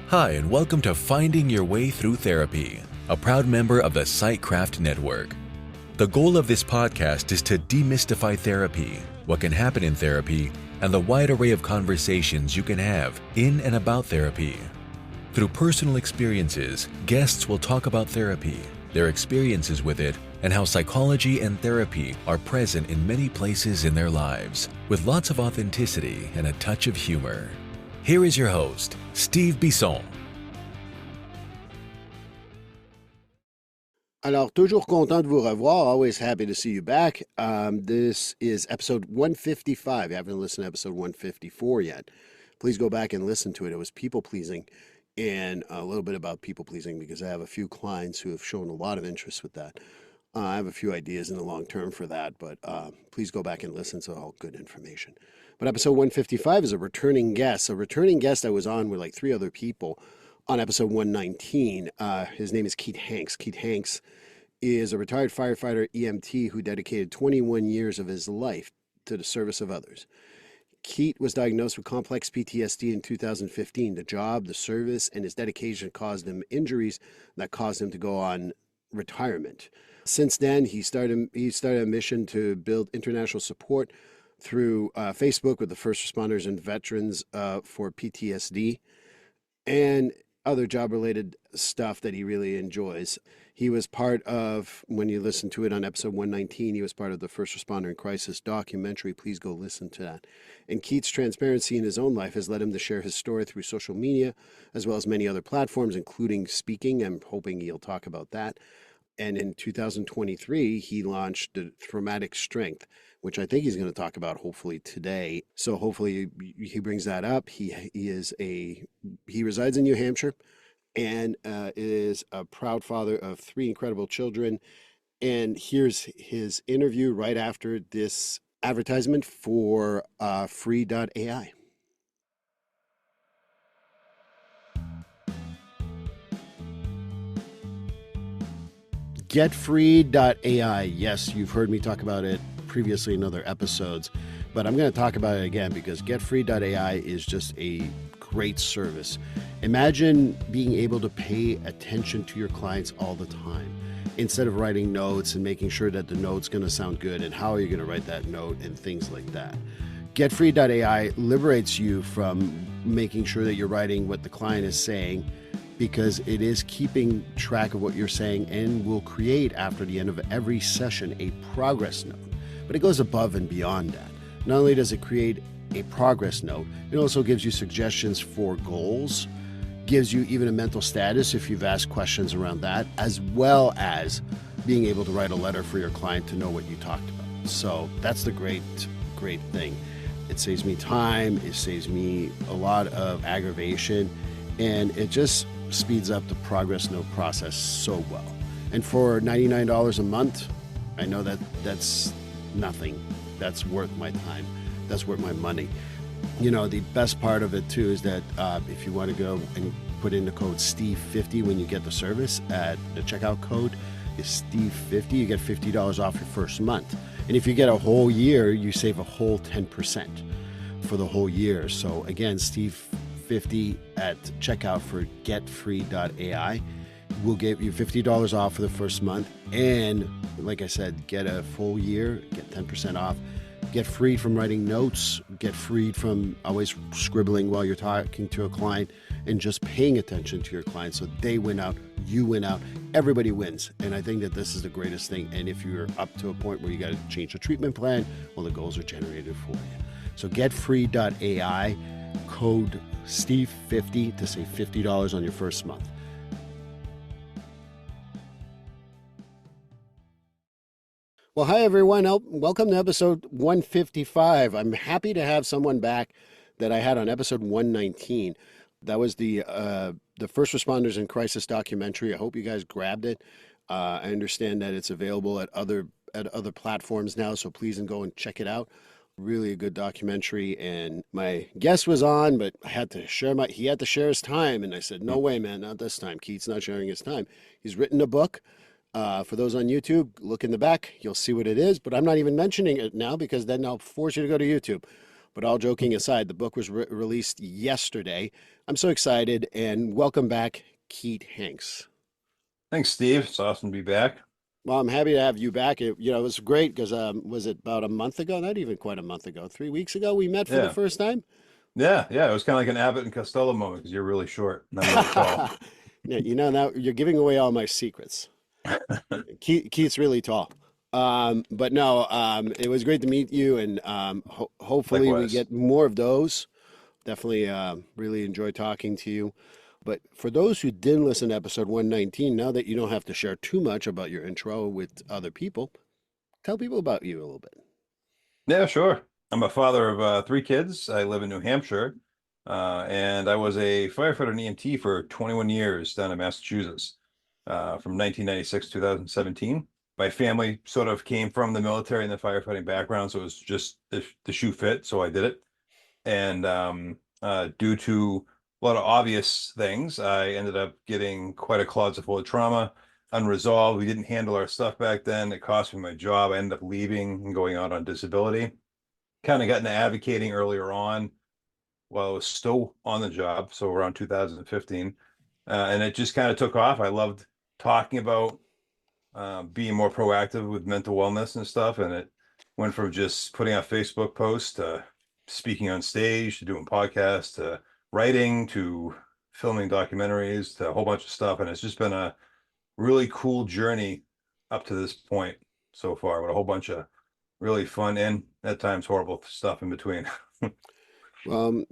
Hi, and welcome to Finding Your Way Through Therapy, a proud member of the Sightcraft Network. The goal of this podcast is to demystify therapy, what can happen in therapy, and the wide array of conversations you can have in and about therapy. Through personal experiences, guests will talk about therapy, their experiences with it, and how psychology and therapy are present in many places in their lives, with lots of authenticity and a touch of humor. Here is your host, Steve Bisson. Alors, toujours content de vous revoir. Always happy to see you back. This is episode 155. You haven't listened to episode 154 yet. Please go back and listen to it. It was people-pleasing and a little bit about people-pleasing because I have a few clients who have shown a lot of interest with that. I have a few ideas in the long term for that, but please go back and listen to all good information. But episode 155 is a returning guest. A returning guest I was on with like three other people on episode 119. His name is Keith Hanks. Keith Hanks is a retired firefighter EMT who dedicated 21 years of his life to the service of others. Keith was diagnosed with complex PTSD in 2015. The job, the service, and his dedication caused him injuries that caused him to go on retirement. Since then, he started a mission to build international support through Facebook with the first responders and veterans for PTSD and other job-related stuff that he really enjoys. He was part of, when you listen to it on episode 119, he was part of the First Responder in Crisis documentary. Please go listen to that. And Keith's transparency in his own life has led him to share his story through social media, as well as many other platforms, including speaking. I'm hoping he'll talk about that. And in 2023, he launched the Traumatic Strength, which I think he's going to talk about hopefully today. So hopefully he brings that up. He resides in New Hampshire and is a proud father of three incredible children. And here's his interview right after this advertisement for free.ai. Getfree.ai. Yes, you've heard me talk about it previously in other episodes, but I'm going to talk about it again because Getfree.ai is just a great service. Imagine being able to pay attention to your clients all the time instead of writing notes and making sure that the note's going to sound good and how are you going to write that note and things like that. Getfree.ai liberates you from making sure that you're writing what the client is saying, because it is keeping track of what you're saying and will create after the end of every session a progress note. But it goes above and beyond that. Not only does it create a progress note, it also gives you suggestions for goals, gives you even a mental status if you've asked questions around that, as well as being able to write a letter for your client to know what you talked about. So that's the great thing. It saves me time, it saves me a lot of aggravation, and it just speeds up the progress note process so well. And for $99 a month, I know that that's nothing. That's worth my time. That's worth my money. You know, the best part of it too is that if you want to go and put in the code Steve50 when you get the service, at the checkout code is Steve50, you get $50 off your first month. And if you get a whole year, you save a whole 10% for the whole year. So again, Steve50 at checkout for getfree.ai will give you $50 off for the first month, and like I said, get a full year, get 10% off, get freed from writing notes, get freed from always scribbling while you're talking to a client, and just paying attention to your client so they win out, you win out, everybody wins. And I think that this is the greatest thing. And if you're up to a point where you got to change the treatment plan, well, the goals are generated for you. So getfree.ai, code Steve50 to save $50 on your first month. Well, hi, everyone. Welcome to episode 155. I'm happy to have someone back that I had on episode 119. That was the First Responders in Crisis documentary. I hope you guys grabbed it. I understand that it's available at other platforms now, so please go and check it out. Really a good documentary, and my guest was on, but he had to share his time, and I said, no way, man, not this time. Keith's not sharing his time. He's written a book. For those on YouTube, look in the back, you'll see what it is, but I'm not even mentioning it now because then I'll force you to go to YouTube. But all joking aside, the book was released yesterday. I'm so excited, and welcome back, Keith Hanks. Thanks, Steve. It's awesome to be back. Well, I'm happy to have you back. It was great because was it about a month ago? Not even quite a month ago. 3 weeks ago, we met for the Yeah. first time. Yeah. It was kind of like an Abbott and Costello moment because you're really short and I'm really tall. Yeah, now you're giving away all my secrets. Keith's really tall. But no, it was great to meet you, and hopefully we Likewise. get more of those. Definitely really enjoy talking to you. But for those who didn't listen to episode 119, now that you don't have to share too much about your intro with other people, tell people about you a little bit. Yeah, sure. I'm a father of three kids. I live in New Hampshire, and I was a firefighter and EMT for 21 years down in Massachusetts, from 1996 to 2017. My family sort of came from the military and the firefighting background, so it was just the shoe fit, so I did it. And due to a lot of obvious things, I ended up getting quite a closet full of trauma, unresolved. We didn't handle our stuff back then. It cost me my job. I ended up leaving and going out on disability. Kind of got into advocating earlier on while I was still on the job, so around 2015. And it just kind of took off. I loved talking about being more proactive with mental wellness and stuff. And it went from just putting out Facebook posts to speaking on stage to doing podcasts to writing to filming documentaries to a whole bunch of stuff. And it's just been a really cool journey up to this point so far with a whole bunch of really fun and at times horrible stuff in between. Well,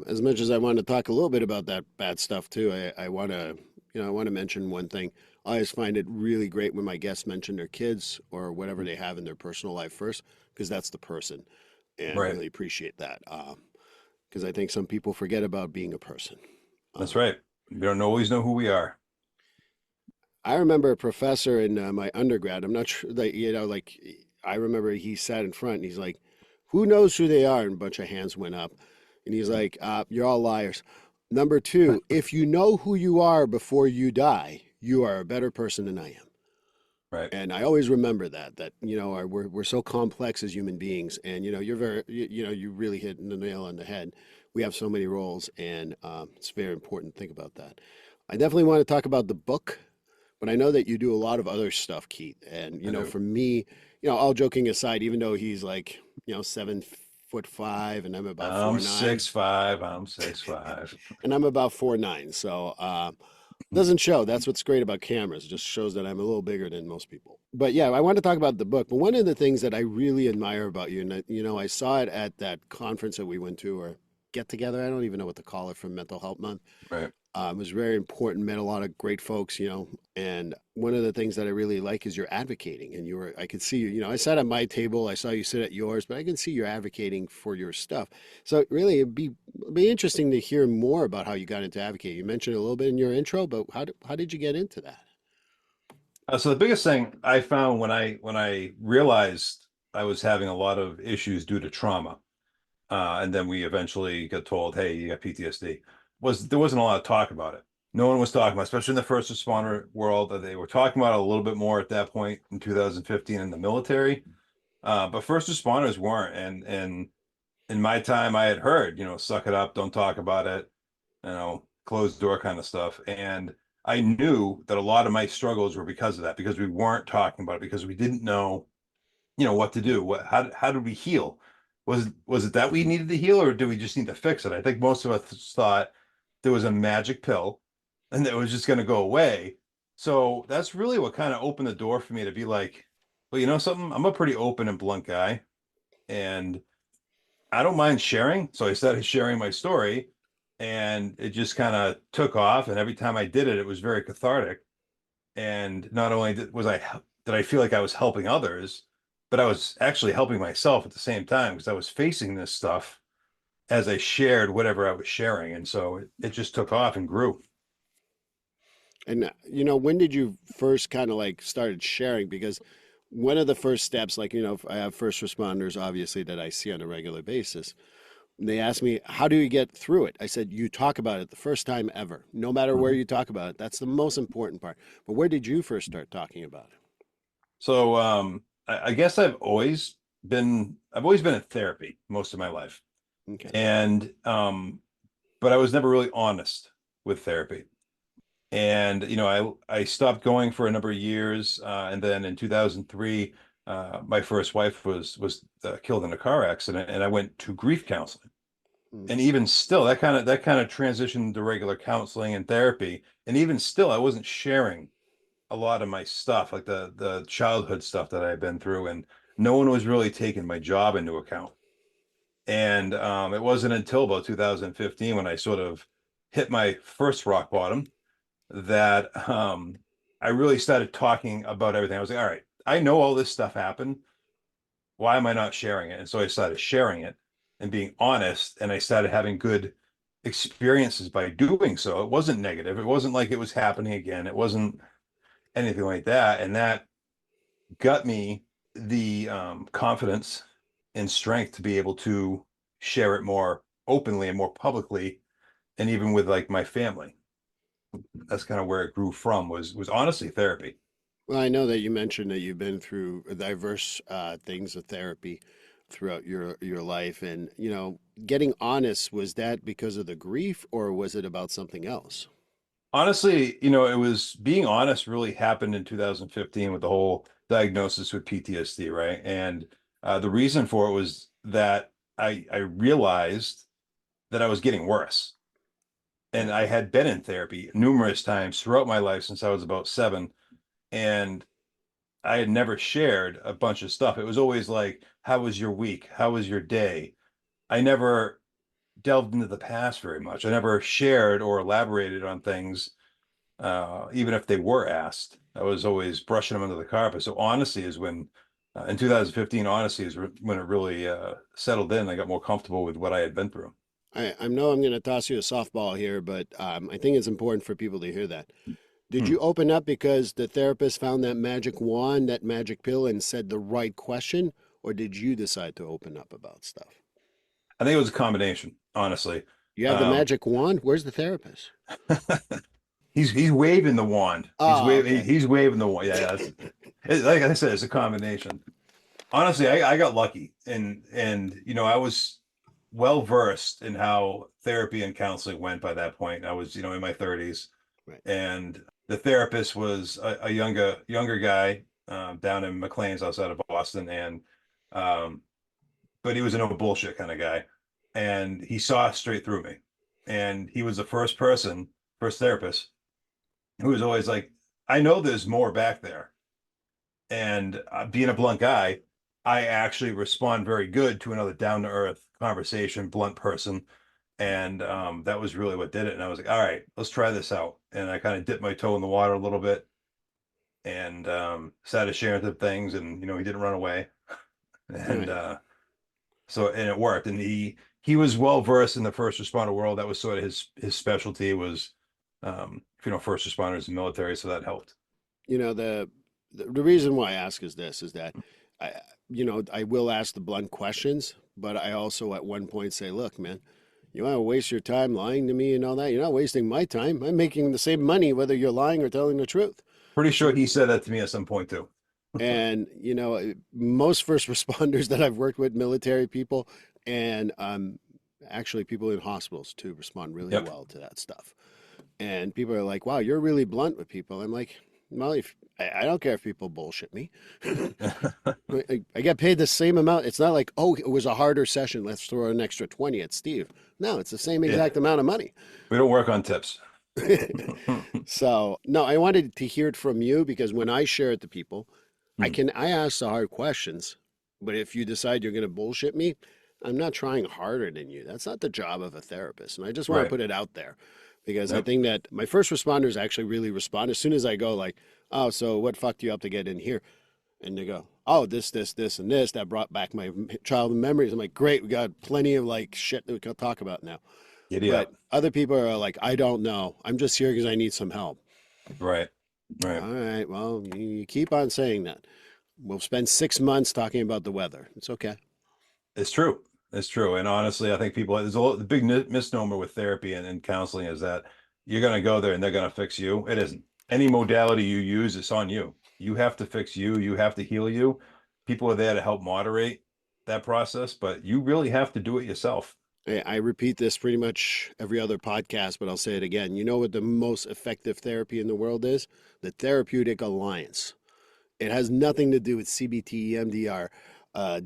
as much as I want to talk a little bit about that bad stuff too, I want to, I want to mention one thing. I always find it really great when my guests mention their kids or whatever they have in their personal life first, because that's the person, and Right. really appreciate that. Because I think some people forget about being a person. That's Um, right. We don't always know who we are. I remember a professor in my undergrad. I'm not sure that, like, I remember he sat in front and he's like, who knows who they are? And a bunch of hands went up. And he's like, you're all liars. Number two, if you know who you are before you die, you are a better person than I am. Right. And I always remember that, we're so complex as human beings. And, you're very, you really hit the nail on the head. We have so many roles, and it's very important to think about that. I definitely want to talk about the book, but I know that you do a lot of other stuff, Keith. And, I do. for me, all joking aside, even though he's like, 7'5" and I'm about I'm 4'9", 6'5". I'm 6'5". and I'm about 4'9". So doesn't show. That's what's great about cameras. It just shows that I'm a little bigger than most people. But yeah, I want to talk about the book. But one of the things that I really admire about you, and I saw it at that conference that we went to, or get together. I don't even know what to call it, for Mental Health Month. Right. It was very important, met a lot of great folks, and one of the things that I really like is you're advocating. And I could see you, I sat at my table, I saw you sit at yours, but I can see you're advocating for your stuff. So really, it'd be interesting to hear more about how you got into advocating. You mentioned it a little bit in your intro, but how did you get into that? So the biggest thing I found when I realized I was having a lot of issues due to trauma, and then we eventually got told, "Hey, you got PTSD," was there wasn't a lot of talk about it. No one was talking about, especially in the first responder world. They were talking about it a little bit more at that point in 2015 in the military, but first responders weren't. And in my time, I had heard, suck it up, don't talk about it, closed door kind of stuff. And I knew that a lot of my struggles were because of that, because we weren't talking about it, because we didn't know, what to do. How did we heal? Was it that we needed to heal, or do we just need to fix it? I think most of us thought there was a magic pill and that it was just going to go away. So that's really what kind of opened the door for me to be like, well, you know something? I'm a pretty open and blunt guy, and I don't mind sharing. So I started sharing my story, and it just kind of took off. And every time I did it, it was very cathartic. And not only did I feel like I was helping others, but I was actually helping myself at the same time because I was facing this stuff as I shared whatever I was sharing. And so it just took off and grew. And when did you first kind of like started sharing? Because one of the first steps, like, I have first responders, obviously, that I see on a regular basis. They asked me, how do you get through it? I said, you talk about it the first time ever, no matter where Mhm. you talk about it. That's the most important part. But where did you first start talking about it? So I guess I've always been in therapy most of my life. Okay. And but I was never really honest with therapy. And I stopped going for a number of years, and then in 2003, my first wife was killed in a car accident, and I went to grief counseling. Mm. And even still, that kind of transitioned to regular counseling and therapy. And even still, I wasn't sharing a lot of my stuff, like the childhood stuff that I had been through, and no one was really taking my job into account. And it wasn't until about 2015 when I sort of hit my first rock bottom that I really started talking about everything. I was like, all right, I know all this stuff happened. Why am I not sharing it? And so I started sharing it and being honest, and I started having good experiences by doing so. It wasn't negative. It wasn't like it was happening again. It wasn't anything like that. And that got me the confidence and strength to be able to share it more openly and more publicly, and even with like my family. That's kind of where it grew from, was honestly therapy. Well, I know that you mentioned that you've been through diverse things of therapy throughout your life, and getting honest, was that because of the grief, or was it about something else? Honestly, it was being honest really happened in 2015 with the whole diagnosis with PTSD, right? And the reason for it was that I realized that I was getting worse. And Right. I had been in therapy numerous times throughout my life since I was about 7, and I had never shared a bunch of stuff. It was always like, how was your week? How was your day? I never delved into the past very much. I never shared or elaborated on things, even if they were asked. I was always brushing them under the carpet. So honesty is when, in 2015, honesty is when it really settled in. I got more comfortable with what I had been through. I know I'm going to toss you a softball here, but I think it's important for people to hear that. Did Hmm. you open up because the therapist found that magic wand, that magic pill, and said the right question, or did you decide to open up about stuff? I think it was a combination, honestly. You have the Um, magic wand. Where's the therapist? he's waving the wand. He's Oh, waving okay. he's waving the wand. Yeah, like I said, it's a combination. Honestly, I got lucky, and I was well versed in how therapy and counseling went by that point. I was, in my 30s, Right. and the therapist was a younger guy, down in McLean's outside of Boston, and um, but he was a no bullshit kind of guy, and he saw straight through me, and he was the first therapist who was always like, I know there's more back there. And being a blunt guy, I actually respond very good to another down to earth conversation, blunt person. And that was really what did it. And I was like, all right, let's try this out. And I kind of dipped my toe in the water a little bit, and started sharing some things. And, he didn't run away. All And right. and it worked. And he was well versed in the first responder world. That was sort of his specialty was, first responders and military. So that helped. You know, the reason why I ask is this is that I I will ask the blunt questions, but I also at one point say, look, man, you want to waste your time lying to me and all that? You're not wasting my time. I'm making the same money whether you're lying or telling the truth. Pretty sure he said that to me at some point too. And most first responders that I've worked with, military people, and actually people in hospitals too, respond really Yep. well to that stuff. And people are like, "Wow, you're really blunt with people." I'm like, "Well, if I don't care if people bullshit me. I get paid the same amount. It's not like, oh, it was a harder session. Let's throw an extra 20 at Steve. No, it's the same Yeah. exact amount of money." We don't work on tips. So, no, I wanted to hear it from you because when I share it to people, Hmm. I ask the hard questions. But if you decide you're going to bullshit me, I'm not trying harder than you. That's not the job of a therapist. And I just want to Right. put it out there because I Yep. think that my first responders actually really respond as soon as I go like, "Oh, so what fucked you up to get in here?" And they go, "Oh, this, and this that brought back my childhood memories." I'm like, "Great, we got plenty of like shit that we can talk about now." Giddy But up. other people are like, "I don't know. I'm just here because I need some help." Right. Right. All right, well, you keep on saying that. We'll spend 6 months talking about the weather. It's okay. It's true. It's true. And honestly, I think there's the big misnomer with therapy and counseling is that you're going to go there and they're going to fix you. It isn't. Any modality you use, it's on you. You have to fix you. You have to heal you. People are there to help moderate that process, but you really have to do it yourself. I repeat this pretty much every other podcast, but I'll say it again. You know what the most effective therapy in the world is? The therapeutic alliance. It has nothing to do with CBT, EMDR,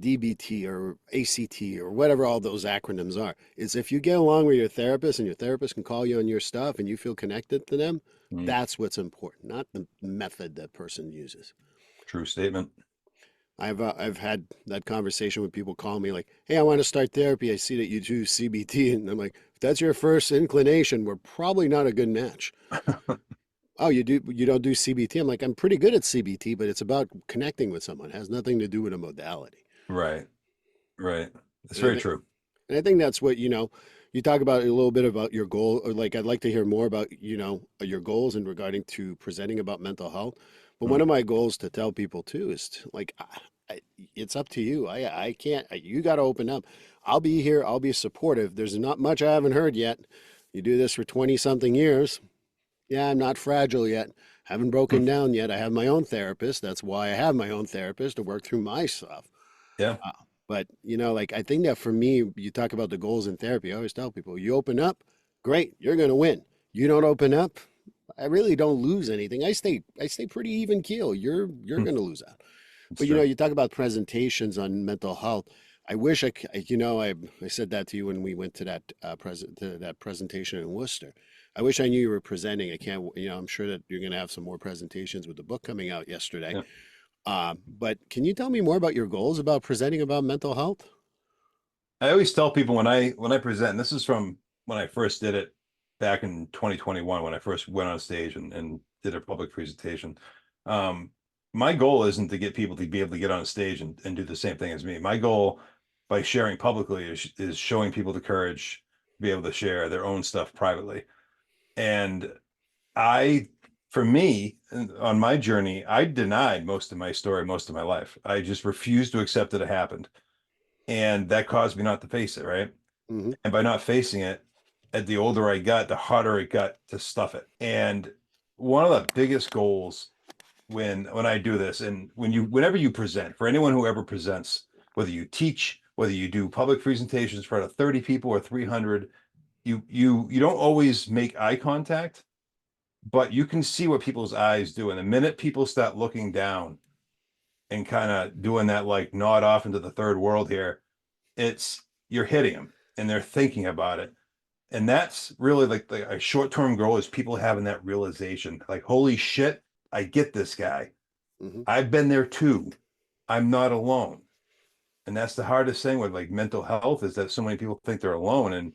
DBT, or ACT, or whatever all those acronyms are. It's if you get along with your therapist and your therapist can call you on your stuff and you feel connected to them, Mm, that's what's important, not the method that person uses. true statement. I've had that conversation when people call me like, "Hey, I want to start therapy. I see that you do CBT," and I'm like, "If that's your first inclination, we're probably not a good match." Oh, you don't do CBT? I'm like, I'm pretty good at CBT, but it's about connecting with someone. It has nothing to do with a modality. Right, right. It's And I very think true. and I think that's what, you talk about a little bit about your goal, or like I'd like to hear more about, your goals in regarding to presenting about mental health. But one Mm, of my goals to tell people too is to, like, it's up to you. I can't, you got to open up. I'll be here. I'll be supportive. There's not much I haven't heard yet. You do this for 20 something years. Yeah, I'm not fragile yet. Haven't broken mm, down yet. I have my own therapist. That's why I have my own therapist to work through my stuff. yeah, Uh, but, like I think that for me, you talk about the goals in therapy. I always tell people, you open up, great, you're going to win. You don't open up, I really don't lose anything. I stay pretty even keel. You're mm, going to lose out. it's But true. you talk about presentations on mental health. I wish I said that to you when we went to that presentation in Worcester. I wish I knew you were presenting. I can't, I'm sure that you're going to have some more presentations with the book coming out yesterday. Yeah. But can you tell me more about your goals about presenting about mental health? I always tell people when I present, and this is from when I first did it back in 2021, when I first went on stage and did a public presentation. Um, my goal isn't to get people to be able to get on a stage and do the same thing as me. My goal by sharing publicly is showing people the courage to be able to share their own stuff privately. And I, for me, on my journey, I denied most of my story most of my life. I just refused to accept that it happened. And that caused me not to face it, right? Hmm. And by not facing it, at the older I got, the harder it got to stuff it. And one of the biggest goals when I do this, and whenever you present, for anyone who ever presents, whether you teach, whether you do public presentations in front of 30 people or 300, you don't always make eye contact, but you can see what people's eyes do. And the minute people start looking down and kind of doing that like nod off into the third world here, it's you're hitting them and they're thinking about it. And that's really like a short-term goal is people having that realization, like, holy shit, I get this guy. Hmm. I've been there too. I'm not alone. And that's the hardest thing with like mental health is that so many people think they're alone. And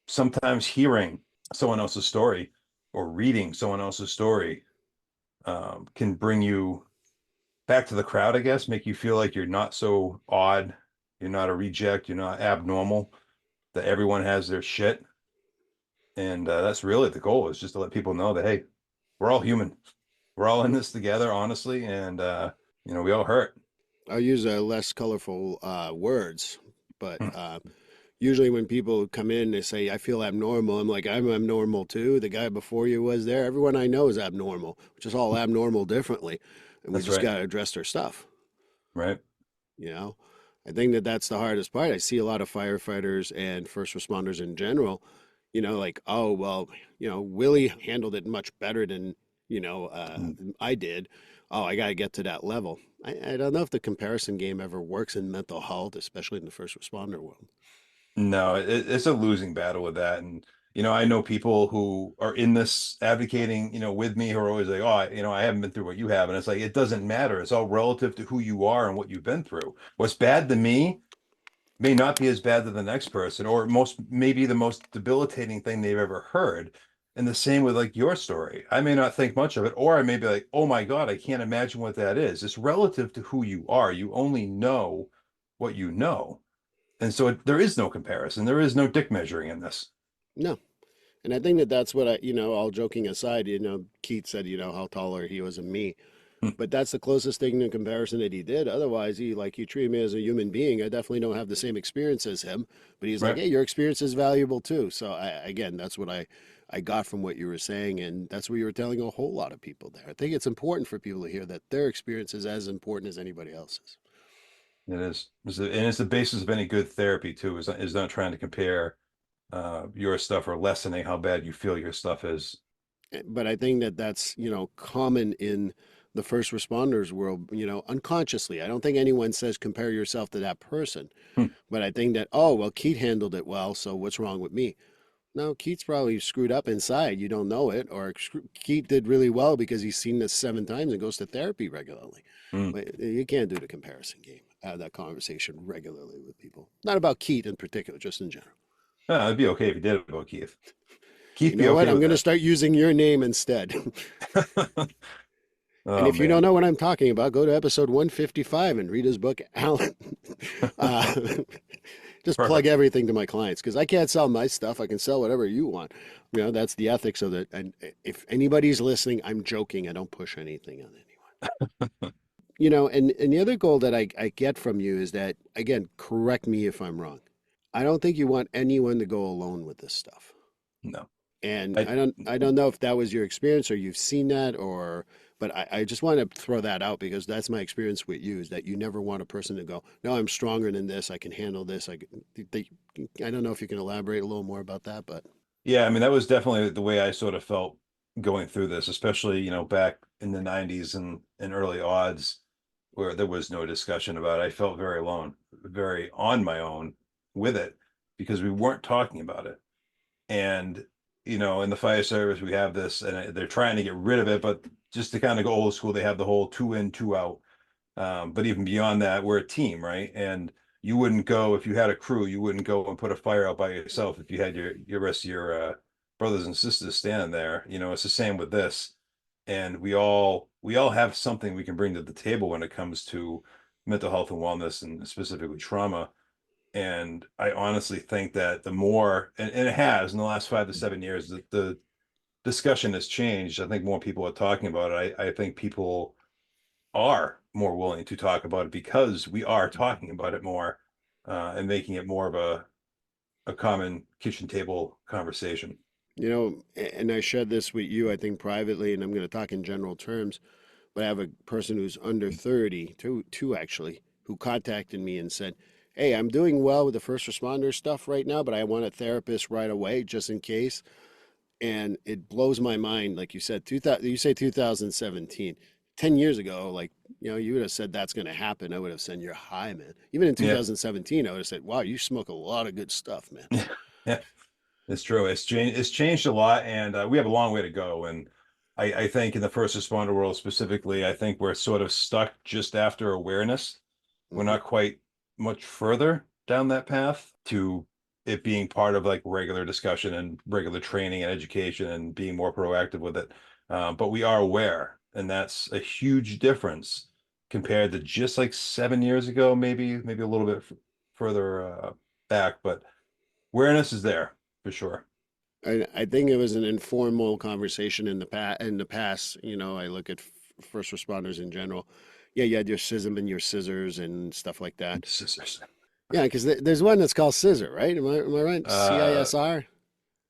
sometimes hearing someone else's story or reading someone else's story can bring you back to the crowd, I guess, make you feel like you're not so odd. You're not a reject. You're not abnormal, that everyone has their shit. And that's really the goal is just to let people know that, hey, we're all human. We're all in this together, honestly. And, we all hurt. I'll use less colorful words, but Hmm. usually when people come in, they say, I feel abnormal. I'm like, I'm abnormal too. The guy before you was there. Everyone I know is abnormal, which is all abnormal differently. And we That's just right. got to address their stuff. Right. You know, I think that that's the hardest part. I see a lot of firefighters and first responders in general, like, oh, well, Willie handled it much better than, Mm. I did. Oh, I got to get to that level. I don't know if the comparison game ever works in mental health, especially in the first responder world. No, it's a losing battle with that. And, I know people who are in this advocating, with me who are always like, oh, I haven't been through what you have. And it's like, it doesn't matter. It's all relative to who you are and what you've been through. What's bad to me may not be as bad to the next person, or maybe the most debilitating thing they've ever heard. And the same with like your story. I may not think much of it, or I may be like, oh my God, I can't imagine what that is. It's relative to who you are. You only know what you know. And so there is no comparison. There is no dick measuring in this. No. And I think that that's what all joking aside, Keith said, how taller he was than me. Hmm. But that's the closest thing in comparison that he did. Otherwise, he treated me as a human being. I definitely don't have the same experience as him. But he's like, Right. hey, your experience is valuable too. So again, that's what I got from what you were saying, and that's what you were telling a whole lot of people there. I think it's important for people to hear that their experience is as important as anybody else's. It is. And it's the basis of any good therapy too, is not trying to compare your stuff or lessening how bad you feel your stuff is. But I think that that's, common in the first responders world, unconsciously. I don't think anyone says compare yourself to that person. Hmm. But I think that, oh, well, Keith handled it well, so what's wrong with me? No, Keith's probably screwed up inside. You don't know it. Or Keith did really well because he's seen this 7 times and goes to therapy regularly. Hmm. But you can't do the comparison game. Have that conversation regularly with people. Not about Keith in particular, just in general. It'd be okay if you did it about Keith. You Keith be know what? okay I'm with going to that. start using your name instead. And Oh if you don't man. know what I'm talking about, go to episode 155 and read his book, Alan. uh, just plug Perfect. everything to my clients because I can't sell my stuff. I can sell whatever you want. That's the ethics of it. And if anybody's listening, I'm joking. I don't push anything on anyone. And the other goal that I get from you is that, again, correct me if I'm wrong. I don't think you want anyone to go alone with this stuff. No. And I I don't know if that was your experience or you've seen that but I just want to throw that out because that's my experience with you is that you never want a person to go, no, I'm stronger than this. I can handle this. I don't know if you can elaborate a little more about that, but Yeah, I mean that was definitely the way I sort of felt going through this, especially, back in the 90s and early odds where there was no discussion about it. I felt very alone, very on my own with it because we weren't talking about it. And, in the fire service, we have this, and they're trying to get rid of it, but just to kind of go old school, they have the whole two in, two out. But even beyond that, we're a team, right? And you wouldn't go if you had a crew, you wouldn't go and put a fire out by yourself if you had your rest of your brothers and sisters standing there. It's the same with this. And we all have something we can bring to the table when it comes to mental health and wellness and specifically trauma. And I honestly think that the more, and it has in the last 5 to 7 years, the discussion has changed. I think more people are talking about it. I think people are more willing to talk about it because we are talking about it more, and making it more of a common kitchen table conversation. and I shared this with you, I think privately, and I'm going to talk in general terms, but I have a person who's under 30, two actually, who contacted me and said, hey, I'm doing well with the first responder stuff right now, but I want a therapist right away just in case. And it blows my mind, like you said, 2000, you say 2017, 10 years ago, like, you would have said that's going to happen. I would have said you're high, man. Even in Yeah. 2017, I would have said, wow, you smoke a lot of good stuff, man. Yeah, it's true. It's changed a lot, and we have a long way to go. And I think in the first responder world specifically, I think we're sort of stuck just after awareness. We're Hmm. not quite much further down that path to it being part of like regular discussion and regular training and education and being more proactive with it. But we are aware, and that's a huge difference compared to just like 7 years ago, maybe a little bit further back. But awareness is there for sure. I think it was an informal conversation in the past. I look at first responders in general. Yeah, you had your scissor and your scissors and stuff like that. Scissors. Yeah, because there's one that's called scissor, right? Am I right? Uh, CISR?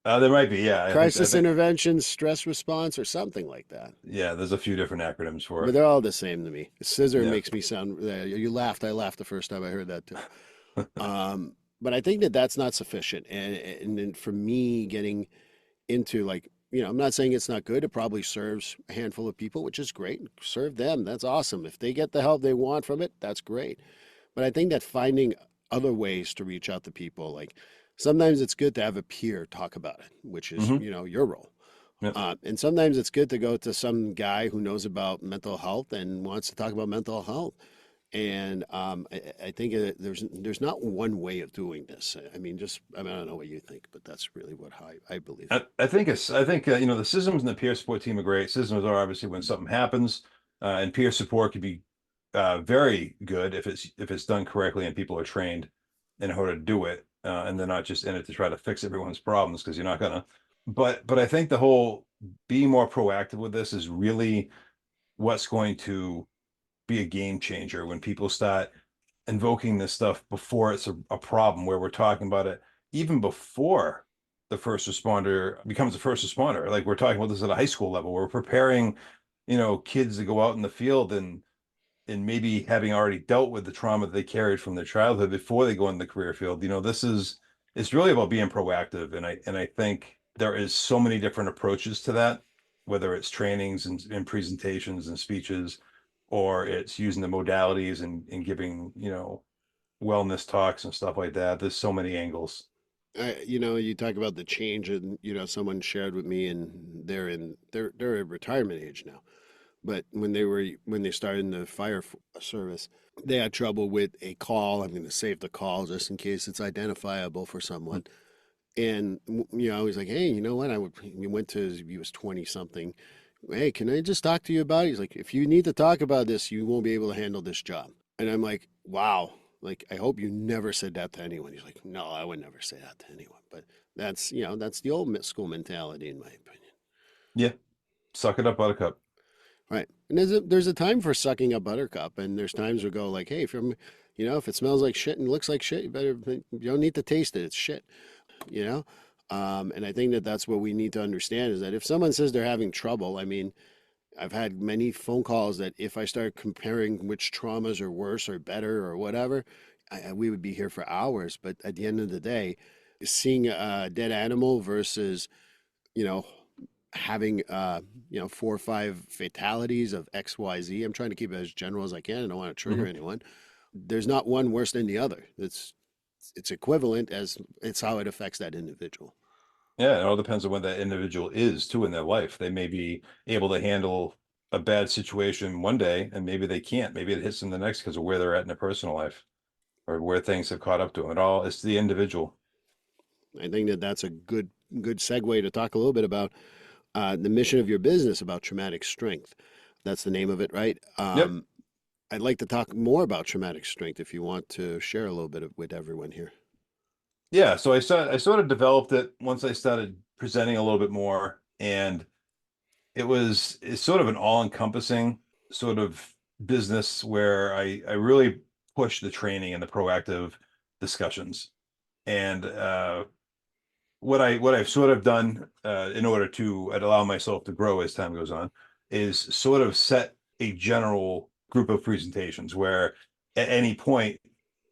there might be, yeah. I Crisis think, intervention, stress response, or something like that. yeah. There's a few different acronyms for But it. they're all the same to me. Scissor Yeah. makes me sound. You laughed. I laughed the first time I heard that too. But I think that that's not sufficient. And then for me, getting into like, I'm not saying it's not good. It probably serves a handful of people, which is great. Serve them. That's awesome. If they get the help they want from it, that's great. But I think that finding other ways to reach out to people, like sometimes it's good to have a peer talk about it, which is, Hmm. your role. Yeah. And sometimes it's good to go to some guy who knows about mental health and wants to talk about mental health. And I think there's not one way of doing this. I don't know what you think, but that's really what I believe. I think the systems and the peer support team are great. Systems are obviously when something happens, and peer support can be very good if it's done correctly and people are trained in how to do it, and they're not just in it to try to fix everyone's problems because you're not gonna. But I think the whole being more proactive with this is really what's going to be a game changer when people start invoking this stuff before it's a problem, where we're talking about it even before the first responder becomes a first responder. Like we're talking about this at a high school level. We're preparing, kids to go out in the field and and maybe having already dealt with the trauma they carried from their childhood before they go in the career field. This is it's really about being proactive, and I think there is so many different approaches to that, whether it's trainings and presentations and speeches, or it's using the modalities and giving, wellness talks and stuff like that. There's so many angles. You talk about the change, and someone shared with me, and they're at retirement age now. But when they started in the service, they had trouble with a call. I'm going to save the call just in case it's identifiable for someone. And I was like, hey, you know what? We went to he was 20 something. Hey, can I just talk to you about it? He's like, if you need to talk about this, you won't be able to handle this job. And I'm like, wow. Like, I hope you never said that to anyone. He's like, no, I would never say that to anyone. But that's the old school mentality, in my opinion. Yeah, suck it up, buttercup. Right. And there's a time for sucking up buttercup, and there's times we go like, hey, if it smells like shit and looks like shit, you don't need to taste it. It's shit, you know? And I think that that's what we need to understand is that if someone says they're having trouble, I mean, I've had many phone calls that if I start comparing which traumas are worse or better or whatever, we would be here for hours. But at the end of the day, seeing a dead animal versus, you know, having, 4 or 5 fatalities of XYZ, I'm trying to keep it as general as I can. I don't want to trigger Mhm. anyone. There's not one worse than the other. It's equivalent as it's how it affects that individual. Yeah, it all depends on what that individual is too in their life. They may be able to handle a bad situation one day, and maybe they can't. Maybe it hits them the next because of where they're at in their personal life or where things have caught up to them. It's the individual. I think that that's a good segue to talk a little bit about the mission of your business about traumatic strength. That's the name of it, right? Yep. I'd like to talk more about traumatic strength if you want to share a little bit with everyone here. Yeah. So I sort of developed it once I started presenting a little bit more, and it's sort of an all-encompassing sort of business where I really push the training and the proactive discussions. And what I've sort of done in order to allow myself to grow as time goes on is sort of set a general group of presentations where at any point,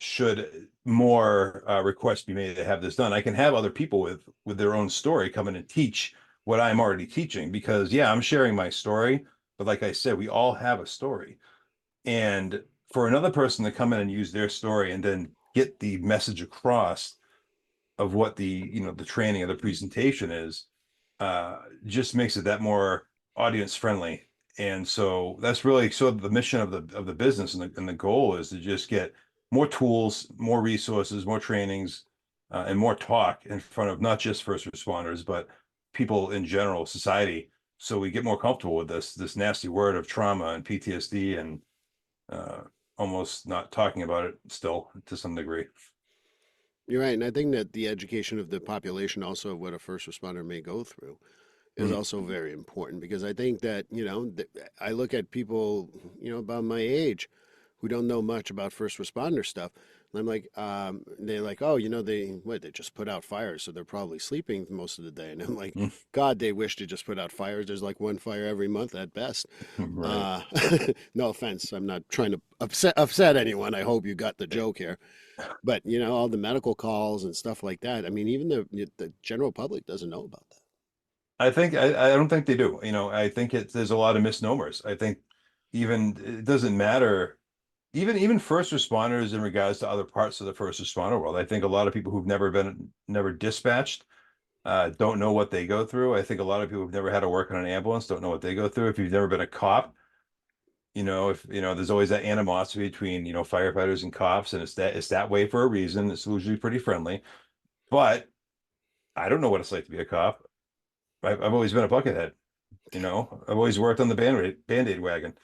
should more requests be made to have this done, I can have other people with their own story come in and teach what I'm already teaching, because yeah, I'm sharing my story, but like I said, we all have a story. And for another person to come in and use their story and then get the message across of what the training of the presentation is, just makes it that more audience friendly. And so that's really sort of the mission of the business, and the goal is to just get more tools, more resources, more trainings, and more talk in front of not just first responders, but people in general, society, so we get more comfortable with this nasty word of trauma and PTSD, and uh, almost not talking about it still to some degree. You're right, and I think that the education of the population, also of what a first responder may go through, is Mhm. also very important because I think that, I look at people, about my age who don't know much about first responder stuff. And I'm like, they're like, oh, they just put out fires, so they're probably sleeping most of the day. And I'm like, Mhm. God, they wish to just put out fires. There's like one fire every month at best. Right. Uh, no offense. I'm not trying to upset anyone. I hope you got the joke here. But, all the medical calls and stuff like that. I mean, even the general public doesn't know about that. I don't think they do. I think there's a lot of misnomers. I think even it doesn't matter. Even first responders in regards to other parts of the first responder world. I think a lot of people who've never dispatched don't know what they go through. I think a lot of people who've never had to work on an ambulance don't know what they go through. If you've never been a cop, if there's always that animosity between firefighters and cops, and it's that way for a reason. It's usually pretty friendly, but I don't know what it's like to be a cop. I've always been a buckethead. I've always worked on the Band-Aid wagon.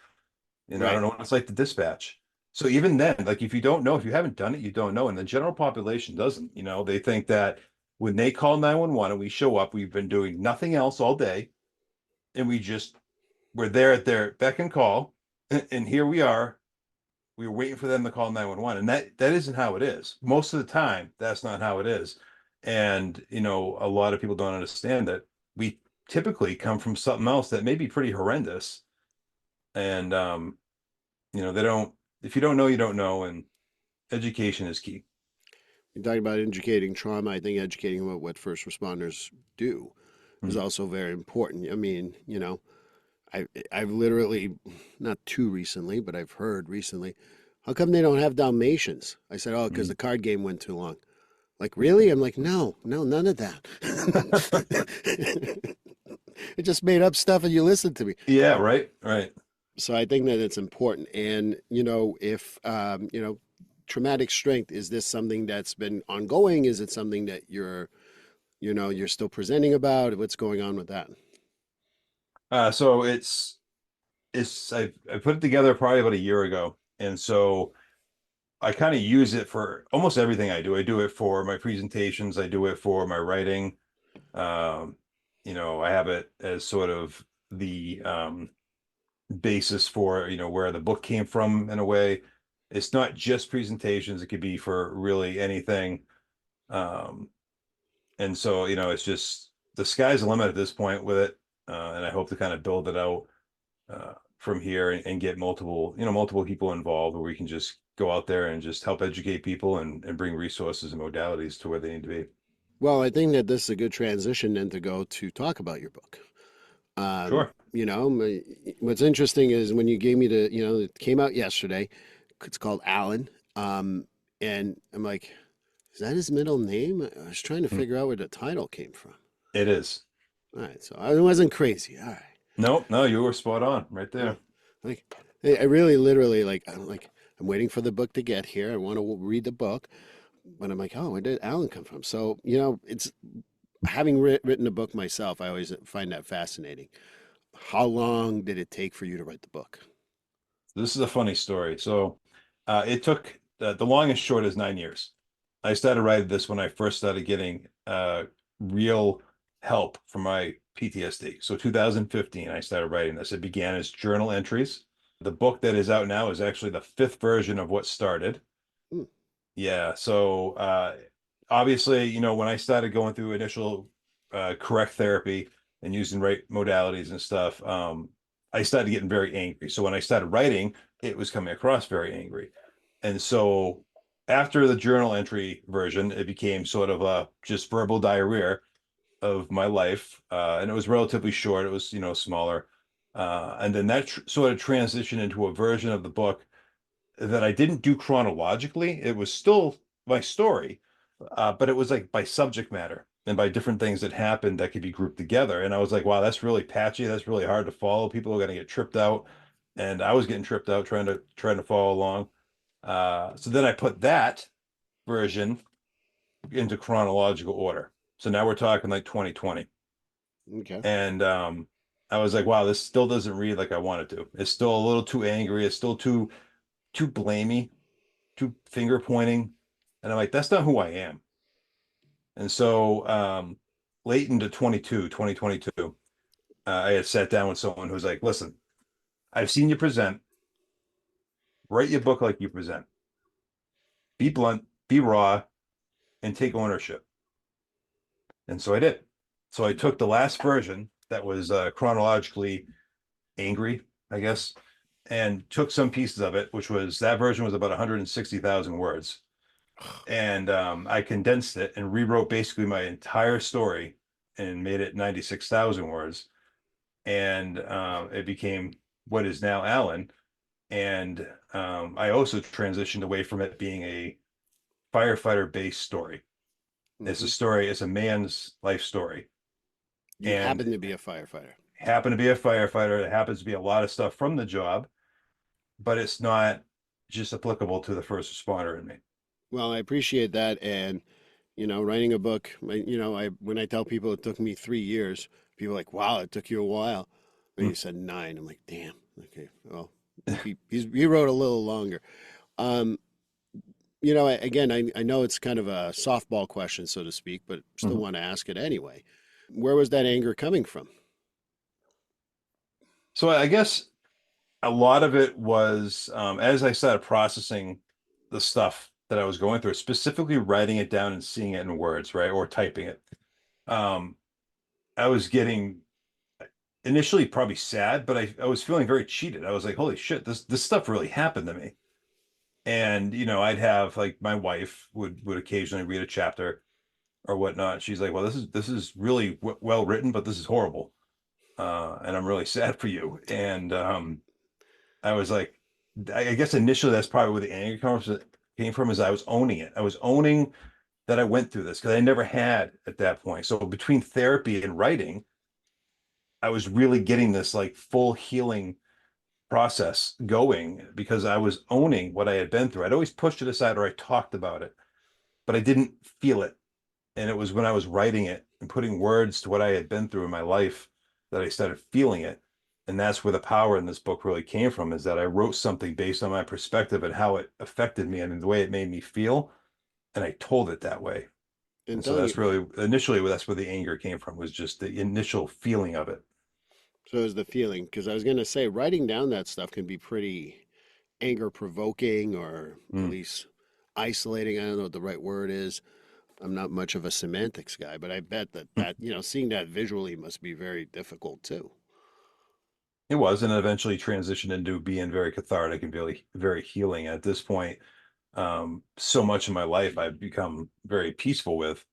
I Right. don't know what it's like to dispatch. So even then, like if you don't know, if you haven't done it, you don't know. And the general population doesn't. They think that when they call 911 and we show up, we've been doing nothing else all day, and we're there at their beck and call, and here we are. We were waiting for them to call 911. And that isn't how it is. Most of the time, that's not how it is. And a lot of people don't understand that we typically come from something else that may be pretty horrendous. And They don't, if you don't know, you don't know. And education is key. You're talking about educating trauma. I think educating what first responders do is Mm. also very important. I mean, I've literally, not too recently, but I've heard recently, how come they don't have Dalmatians? I said, oh, because Mm. the card game went too long. Like, really? I'm like, no, no, none of that. It just made up stuff and you listened to me. Yeah, right, right. So I think that it's important. And, if, traumatic strength, is this something that's been ongoing? Is it something that you're still presenting about? What's going on with that? So I put it together probably about a year ago. And so I kind of use it for almost everything I do. I do it for my presentations, I do it for my writing. Um, I have it as sort of the basis for, where the book came from in a way. It's not just presentations, it could be for really anything. Um, and so, it's just the sky's the limit at this point with it. And I hope to kind of build it out from here and get multiple people involved where we can just go out there and just help educate people and bring resources and modalities to where they need to be. Well, I think that this is a good transition then to go to talk about your book. Sure. What's interesting is when you gave me it came out yesterday. It's called Alan. And I'm like, is that his middle name? I was trying to Mm. figure out where the title came from. It is. All right, so I wasn't crazy. All right. No, no, you were spot on right Yeah. there. Like, I really literally I'm waiting for the book to get here. I want to read the book, but I'm like, oh, where did Alan come from? So, it's having written a book myself, I always find that fascinating. How long did it take for you to write the book? This is a funny story. So it took the long and short is 9 years. I started writing this when I first started getting real help from my PTSD. So 2015, I started writing this. It began as journal entries. The book that is out now is actually the fifth version of what started. Hmm, Yeah. So obviously, when I started going through initial correct therapy and using right modalities and stuff, I started getting very angry. So when I started writing, it was coming across very angry. And so after the journal entry version, it became sort of a just verbal diarrhea of my life. And it was relatively short. It was, smaller. And then that sort of transitioned into a version of the book that I didn't do chronologically. It was still my story, but it was like by subject matter and by different things that happened that could be grouped together. And I was like, wow, that's really patchy. That's really hard to follow. People are going to get tripped out, and I was getting tripped out trying to follow along. So then I put that version into chronological order. So now we're talking like 2020, okay. and I was like, wow, this still doesn't read like I want it to. It's still a little too angry. It's still too blamey, too finger pointing. And I'm like, that's not who I am. And so late into 2022, I had sat down with someone who's like, listen, I've seen you present, write your book like you present, be blunt, be raw, and take ownership. And so I did. So I took the last version that was chronologically angry, I guess, and took some pieces of it, which was that version was about 160,000 words. And I condensed it and rewrote basically my entire story and made it 96,000 words. And it became what is now Alan. And I also transitioned away from it being a firefighter based story. Hmm. It's a man's life story. You And happen to be a firefighter. happened to be a firefighter. It happens to be a lot of stuff from the job, but it's not just applicable to the first responder in me. Well, I appreciate that. And, writing a book, when I tell people it took me 3 years, people are like, wow, it took you a while. Then you said 9. I'm like, damn. Okay. Well, he wrote a little longer. Um, again, I know it's kind of a softball question, so to speak, but still Mhm. want to ask it anyway. Where was that anger coming from? So I guess a lot of it was as I started processing the stuff that I was going through, specifically writing it down and seeing it in words, right, or typing it. Um, I was getting initially probably sad, but I was feeling very cheated. I was like, holy shit, this stuff really happened to me. And I'd have like my wife would occasionally read a chapter or whatnot. She's like, well, this is really well written, but this is horrible. And I'm really sad for you. And I was like, I guess initially that's probably where the anger came from, is I was owning it. I was owning that I went through this because I never had at that point. So between therapy and writing, I was really getting this like full healing process going because I was owning what I had been through. I'd always pushed it aside or I talked about it, but I didn't feel it. And it was when I was writing it and putting words to what I had been through in my life that I started feeling it. And that's where the power in this book really came from, is that I wrote something based on my perspective and how it affected me and the way it made me feel. And I told it that way. And And so telling you, that's really initially that's where the anger came from, was just the initial feeling of it. so is the feeling, because I was going to say writing down that stuff can be pretty anger provoking or at Mm. least isolating. I don't know what the right word is. I'm not much of a semantics guy, but I bet that seeing that visually must be very difficult too. It was, and it eventually transitioned into being very cathartic and very, very healing. At this point, so much of my life I've become very peaceful with,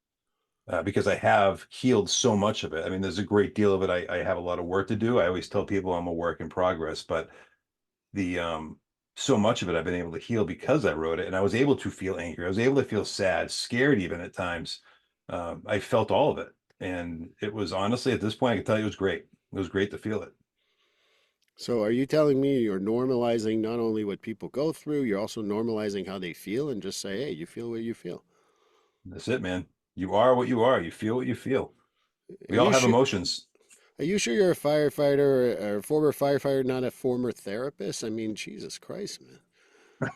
because I have healed so much of it. I mean, there's a great deal of it. I have a lot of work to do. I always tell people I'm a work in progress, but the so much of it I've been able to heal because I wrote it, and I was able to feel angry. I was able to feel sad, scared, even at times. I felt all of it, and it was honestly at this point I can tell you it was great. It was great to feel it. So are you telling me you're normalizing not only what people go through, you're also normalizing how they feel and just say, hey, you feel what you feel? That's it, man. You are what you are. You feel what you feel. Are We all you have sure? emotions. Are you sure you're a firefighter or a former firefighter, not a former therapist? I mean, Jesus Christ, man.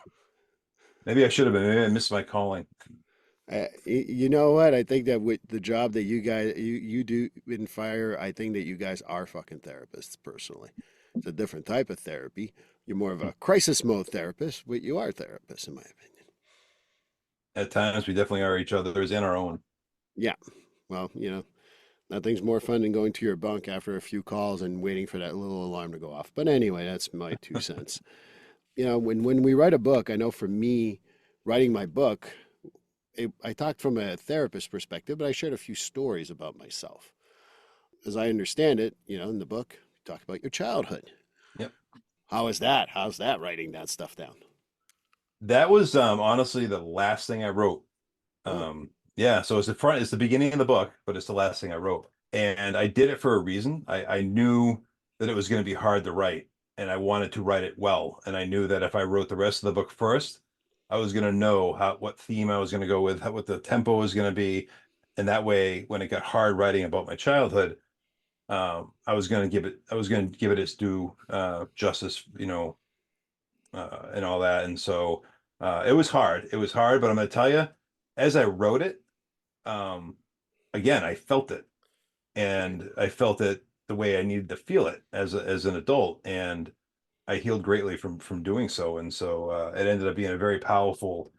Maybe I should have been. Maybe I missed my calling. You know what? I think that with the job that you do in fire, I think that you guys are fucking therapists personally. It's a different type of therapy. You're more of a crisis mode therapist, but you are therapists, in my opinion. At times, we definitely are each other's and our own. Yeah. Well, nothing's more fun than going to your bunk after a few calls and waiting for that little alarm to go off. But anyway, that's my 2 cents. When we write a book, I know for me, writing my book, I talked from a therapist perspective, but I shared a few stories about myself. As I understand it, in the book, you talk about your childhood. Yep. How is that? How's that writing that stuff down? That was honestly the last thing I wrote. Oh, Yeah, so it's the beginning of the book, but it's the last thing I wrote. And I did it for a reason. I knew that it was going to be hard to write, and I wanted to write it well. And I knew that if I wrote the rest of the book first, I was going to know what theme I was going to go with, what the tempo was going to be. And that way, when it got hard writing about my childhood, I was going to give it its due justice, and all that. And so it was hard. It was hard, but I'm going to tell you, as I wrote it, um, again, I felt it, and I felt it the way I needed to feel it as an adult, and I healed greatly from doing so. And so it ended up being a very powerful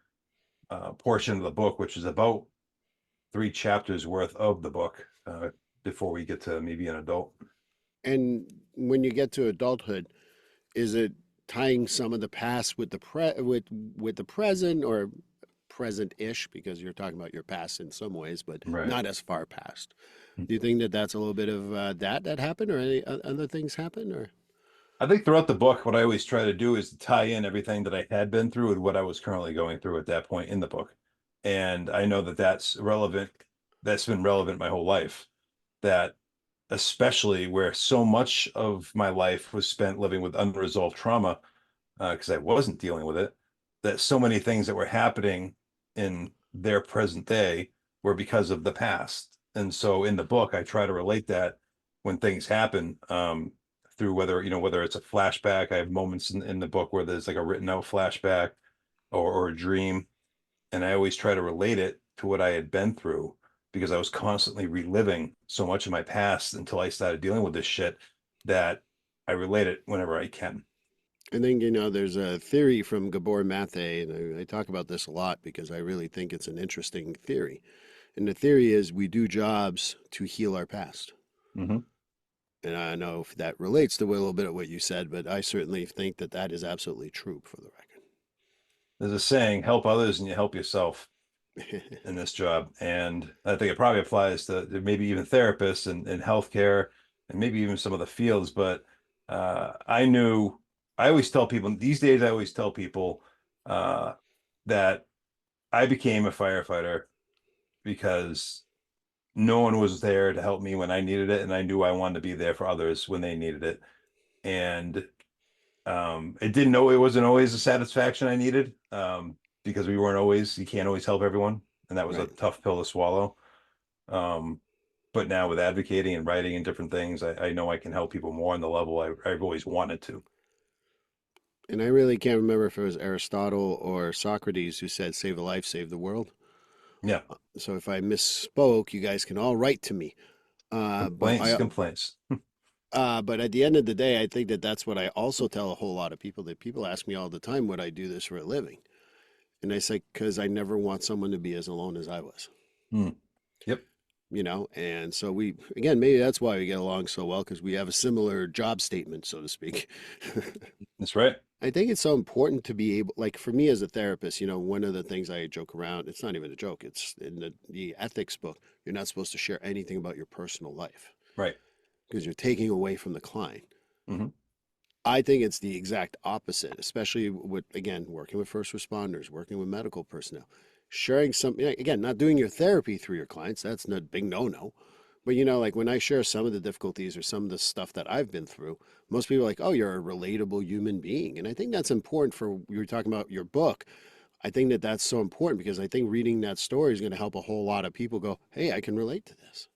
portion of the book, which is about 3 chapters worth of the book before we get to maybe an adult. and when you get to adulthood, is it tying some of the past with with the present or present-ish? Because you're talking about your past in some ways, but Right. not as far past. Do you think that that's a little bit of that happened, or any other things happen, or? I think throughout the book, what I always try to do is to tie in everything that I had been through with what I was currently going through at that point in the book. And I know that that's relevant. That's been relevant my whole life. That especially where so much of my life was spent living with unresolved trauma, because I wasn't dealing with it, that so many things that were happening in their present day were because of the past. And so in the book, I try to relate that when things happen, through whether it's a flashback. I have moments in the book where there's like a written out flashback or a dream. And I always try to relate it to what I had been through because I was constantly reliving so much of my past until I started dealing with this shit, that I relate it whenever I can. I think, there's a theory from Gabor Mate, and I talk about this a lot because I really think it's an interesting theory. And the theory is we do jobs to heal our past. Hmm. And I don't know if that relates to a little bit of what you said, but I certainly think that that is absolutely true for the There's a saying, help others and you help yourself record. in this job. And I think it probably applies to maybe even therapists and healthcare and maybe even some of the fields. But I always tell people these days, I always tell people uh, that I became a firefighter because no one was there to help me when I needed it. And I knew I wanted to be there for others when they needed it. And it didn't know it wasn't always the satisfaction I needed because you can't always help everyone. And that was a Right. tough pill to swallow. Um, but now with advocating and writing and different things, I know I can help people more on the level I've always wanted to. And I really can't remember if it was Aristotle or Socrates who said, save a life, save the world. Yeah. So if I misspoke, you guys can all write to me. Complaints, complaints. But at the end of the day, I think that that's what I also tell a whole lot of people. That people ask me all the time, would I do this for a living? And I say, because I never want someone to be as alone as I was. Hmm. Yep. And so we, again, maybe that's why we get along so well, because we have a similar job statement, so to speak. That's right. I think it's so important to be able, like for me as a therapist, one of the things I joke around, it's not even a joke, it's in the ethics book, you're not supposed to share anything about your personal life Right. because you're taking away from the client. Hmm. I think it's the exact opposite, especially with, again, working with first responders, working with medical personnel, sharing something, again, not doing your therapy through your clients. That's a big no-no. But, like when I share some of the difficulties or some of the stuff that I've been through, most people are like, oh, you're a relatable human being. And I think that's important for, you were talking about your book. I think that that's so important because I think reading that story is going to help a whole lot of people go, hey, I can relate to this.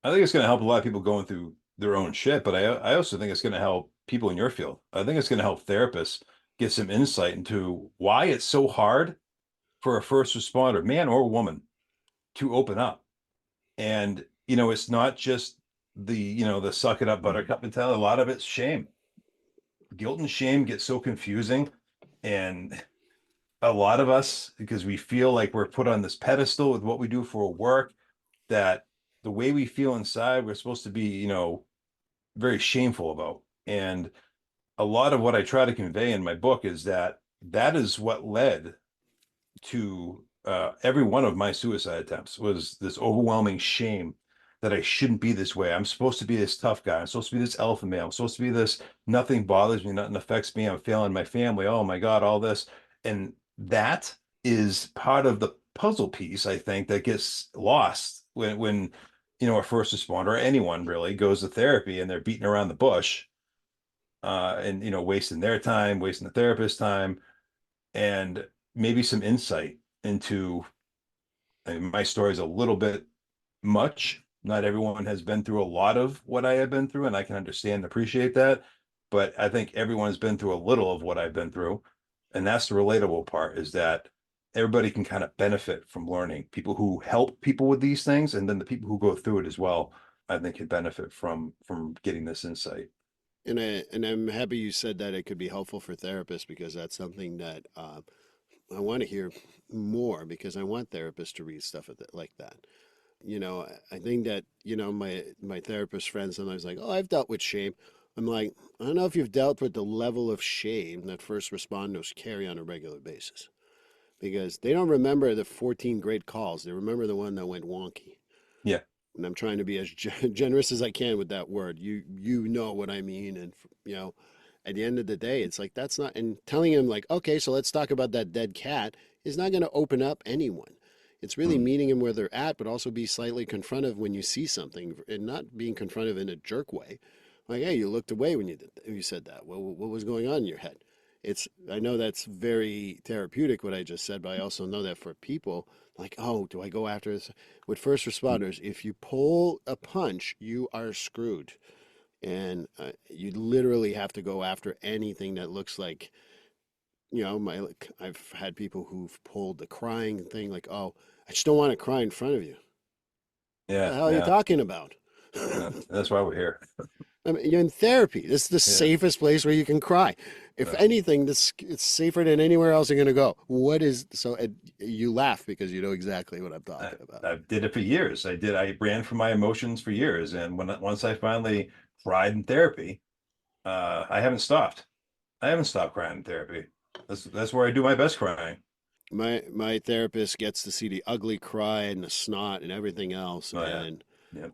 I think it's going to help a lot of people going through their own shit, but I also think it's going to help people in your field. I think it's going to help therapists get some insight into why it's so hard for a first responder, man or woman, to open up. And, it's not just the suck it up buttercup mentality. A lot of it's shame. Guilt and shame get so confusing. And a lot of us, because we feel like we're put on this pedestal with what we do for work, that the way we feel inside, we're supposed to be, very shameful about. And a lot of what I try to convey in my book is that that is what led to every one of my suicide attempts was this overwhelming shame that I shouldn't be this way. I'm supposed to be this tough guy. I'm supposed to be this alpha male. I'm supposed to be this, nothing bothers me, nothing affects me. I'm failing my family. Oh my God, all this. And that is part of the puzzle piece, I think, that gets lost when a first responder or anyone really goes to therapy and they're beating around the bush and wasting their time, wasting the therapist's time, and maybe some insight into. I mean, my story is a little bit much. Not everyone has been through a lot of what I have been through, and I can understand and appreciate that. But I think everyone's been through a little of what I've been through. And that's the relatable part is that everybody can kind of benefit from learning. People who help people with these things, and then the people who go through it as well, I think can benefit from getting this insight. And I'm happy you said that it could be helpful for therapists because that's something that I want to hear more because I want therapists to read stuff like that. I think that, my therapist friends sometimes like, oh, I've dealt with shame. I'm like, I don't know if you've dealt with the level of shame that first responders carry on a regular basis because they don't remember the 14 great calls. They remember the one that went wonky. Yeah. And I'm trying to be as generous as I can with that word. You know what I mean, and at the end of the day, it's like that's not. And telling him like, okay, so let's talk about that dead cat is not going to open up anyone. It's really Mm. meeting them where they're at, but also be slightly confrontive when you see something, and not being confrontive in a jerk way. Like, hey, you looked away when you said that. What was going on in your head? I know that's very therapeutic what I just said, but I also know that for people, like, oh, do I go after this? With first responders, if you pull a punch, you are screwed. And you literally have to go after anything that looks like, I've had people who've pulled the crying thing, like, oh, I just don't want to cry in front of you. What the Yeah, hell are you yeah. talking about? That's why we're here. I mean, you're in therapy. This is the Yeah. safest place where you can cry. If anything, this it's safer than anywhere else I'm going to go. What is so? You laugh because you know exactly what I'm I, talking about. I did it for years. I ran from my emotions for years. And once I finally cried in therapy, I haven't stopped. I haven't stopped crying in therapy. That's where I do my best crying. My therapist gets to see the ugly cry and the snot and everything else, Oh yeah. and Yeah.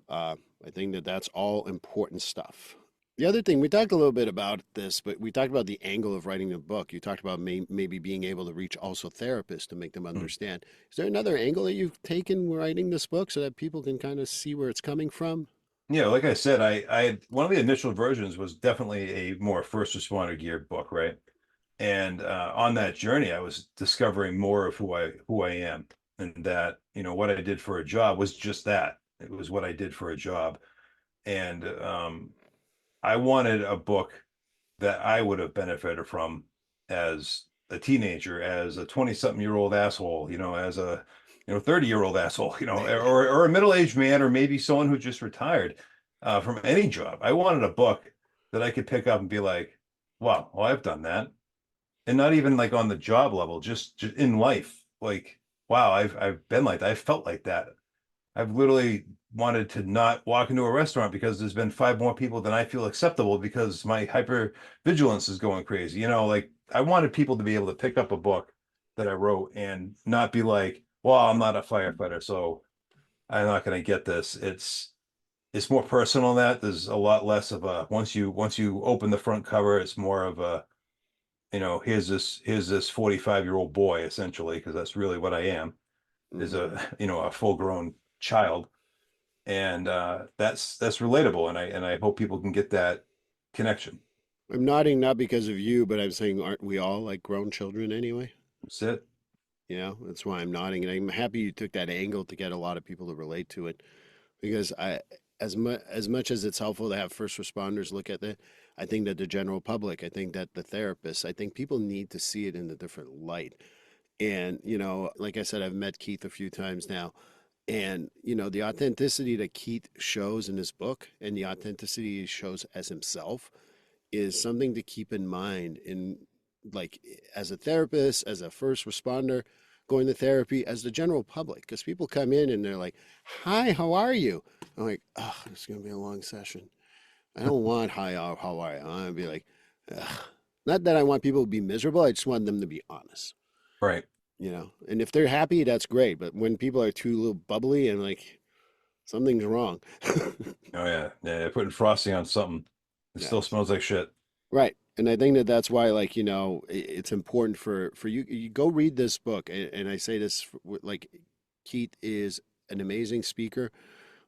I think that that's all important stuff. The other thing we talked a little bit about this, but we talked about the angle of writing a book. You talked about maybe being able to reach also therapists to make them Hmm. understand. Is there another angle that you've taken writing this book so that people can kind of see where it's coming from? Yeah, like I said, I one of the initial versions was definitely a more first responder geared book, right? And on that journey, I was discovering more of who I am, and that what I did for a job was just that. It was what I did for a job, and I wanted a book that I would have benefited from as a teenager, as a 20-something-year-old asshole, as a 30-year-old asshole, or a middle-aged man, or maybe someone who just retired from any job. I wanted a book that I could pick up and be like, wow, well, I've done that. And not even like on the job level, just in life. Like, wow, I've been like that. I felt like that. I've literally wanted to not walk into a restaurant because there's been five more people than I feel acceptable because my hyper vigilance is going crazy. Like I wanted people to be able to pick up a book that I wrote and not be like, well, I'm not a firefighter, so I'm not going to get this. It's more personal than that. There's a lot less of a once you open the front cover, it's more of a, here's this 45-year-old boy essentially, because that's really what I am, is Hmm. a full grown child, and that's relatable, and I hope people can get that connection. I'm nodding not because of you, but I'm saying, aren't we all like grown children anyway? That's it. That's why I'm nodding, and I'm happy you took that angle to get a lot of people to relate to it. Because as much as it's helpful to have first responders look at it, I think that the general public, I think that the therapists, I think people need to see it in a different light. And like I said, I've met Keith a few times now, and the authenticity that Keith shows in his book and the authenticity he shows as himself is something to keep in mind in, like, as a therapist, as a first responder going to therapy, as the general public, because people come in and they're like, hi, how are you? I'm like, oh, it's going to be a long session. I don't want hi, how are you? I want to be like, ugh. Not that I want people to be miserable, I just want them to be honest. Right. And if they're happy, that's great, but when people are too little bubbly and like something's wrong. Oh yeah, yeah, putting frosting on something, it still Yes. smells like shit. Right. And I think that that's why, like, it's important for you go read this book. And I say this, like, Keith is an amazing speaker.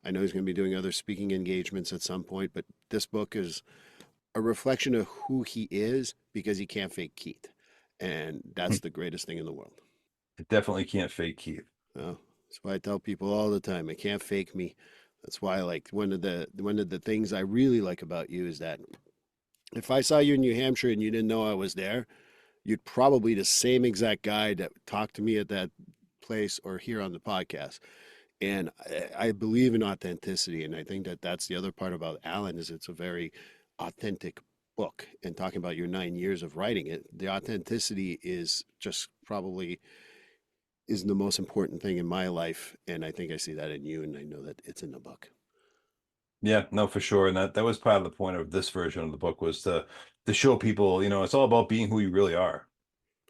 I know he's going to be doing other speaking engagements at some point, but this book is a reflection of who he is because he can't fake Keith. And that's the greatest thing in the world. It definitely can't fake Keith. That's why I tell people all the time, it can't fake me. That's why, like, one of the things I really like about you is that if I saw you in New Hampshire and you didn't know I was there, you'd probably be the same exact guy that talked to me at that place or here on the podcast. And I believe in authenticity, and I think that that's the other part about Alan is it's a very authentic book. And talking about your 9 years of writing it, the authenticity is just probably is the most important thing in my life, and I think I see that in you, and I know that it's in the book. Yeah, no, for sure. And that was part of the point of this version of the book, was to show people, it's all about being who you really are,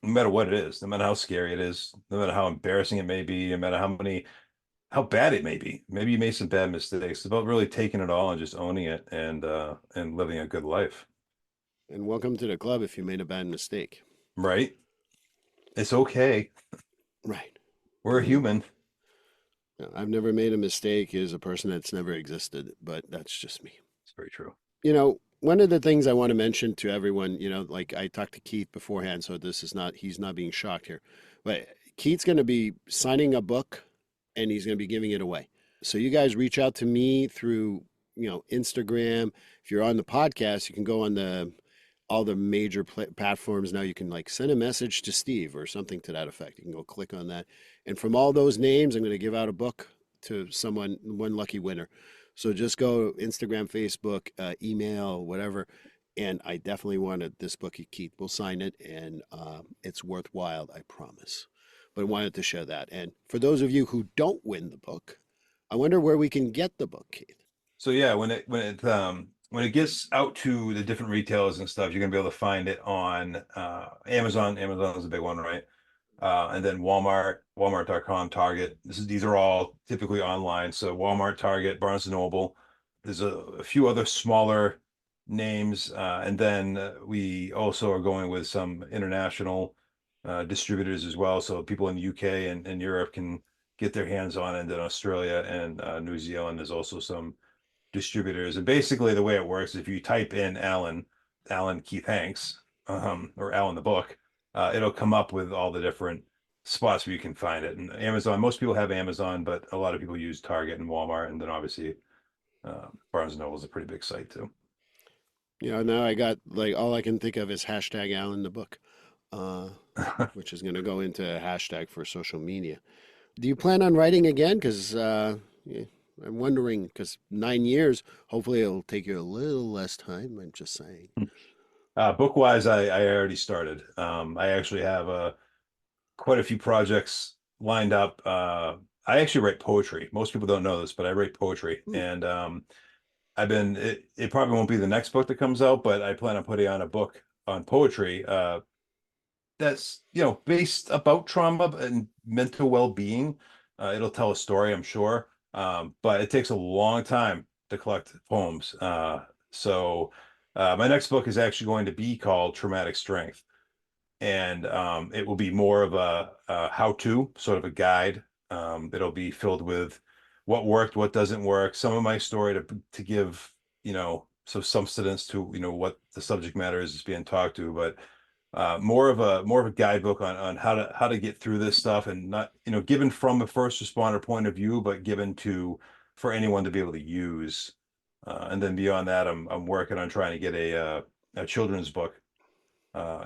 no matter what it is, no matter how scary it is, no matter how embarrassing it may be, no matter how bad it may be. Maybe you made some bad mistakes. It's about really taking it all and just owning it, and living a good life. And welcome to the club if you made a bad mistake. Right? It's okay. Right. We're You know, human. I've never made a mistake as a person that's never existed, but that's just me. It's very true. One of the things I want to mention to everyone, like I talked to Keith beforehand, so he's not being shocked here, but Keith's going to be signing a book and he's going to be giving it away. So you guys reach out to me through, Instagram. If you're on the podcast, you can go on all the major platforms now. You can like send a message to Steve or something to that effect. You can go click on that. And from all those names, I'm going to give out a book to one lucky winner. So just go Instagram, Facebook, email, whatever, And I definitely wanted this book. Keith will sign it, and it's worthwhile, I promise. But I wanted to share that. And for those of you who don't win the book, I wonder where we can get the book, Keith. So yeah, when it gets out to the different retailers and stuff, you're gonna be able to find it on Amazon. Amazon is a big one, right? And then Walmart, Walmart.com, Target. These are all typically online. So Walmart, Target, Barnes and Noble. There's a few other smaller names, and then we also are going with some international distributors as well. So people in the UK and Europe can get their hands on it. And then Australia and New Zealand, there's also some distributors. And basically, the way it works, if you type in Alan Keith Hanks, or Alan the book, it'll come up with all the different spots where you can find it. And Amazon, most people have Amazon, but a lot of people use Target and Walmart, and then obviously Barnes and Noble is a pretty big site too. Now I got like all I can think of is hashtag Alan the book, uh, which is going to go into a hashtag for social media. Do you plan on writing again? Because yeah, I'm wondering, because 9 years, hopefully it'll take you a little less time. I'm just saying. Book wise, I already started. I actually have quite a few projects lined up. I actually write poetry. Most people don't know this, but I write poetry, Hmm. and it probably won't be the next book that comes out, but I plan on putting on a book on poetry that's based about trauma and mental well-being. It'll tell a story, I'm sure, but it takes a long time to collect poems. So my next book is actually going to be called Traumatic Strength, and it will be more of a how-to, sort of a guide. It'll be filled with what worked, what doesn't work, some of my story to give some substance to what the subject matter is being talked to, but more of a guidebook on how to get through this stuff, and not given from a first responder point of view, but given to for anyone to be able to use. And then beyond that, I'm working on trying to get a children's book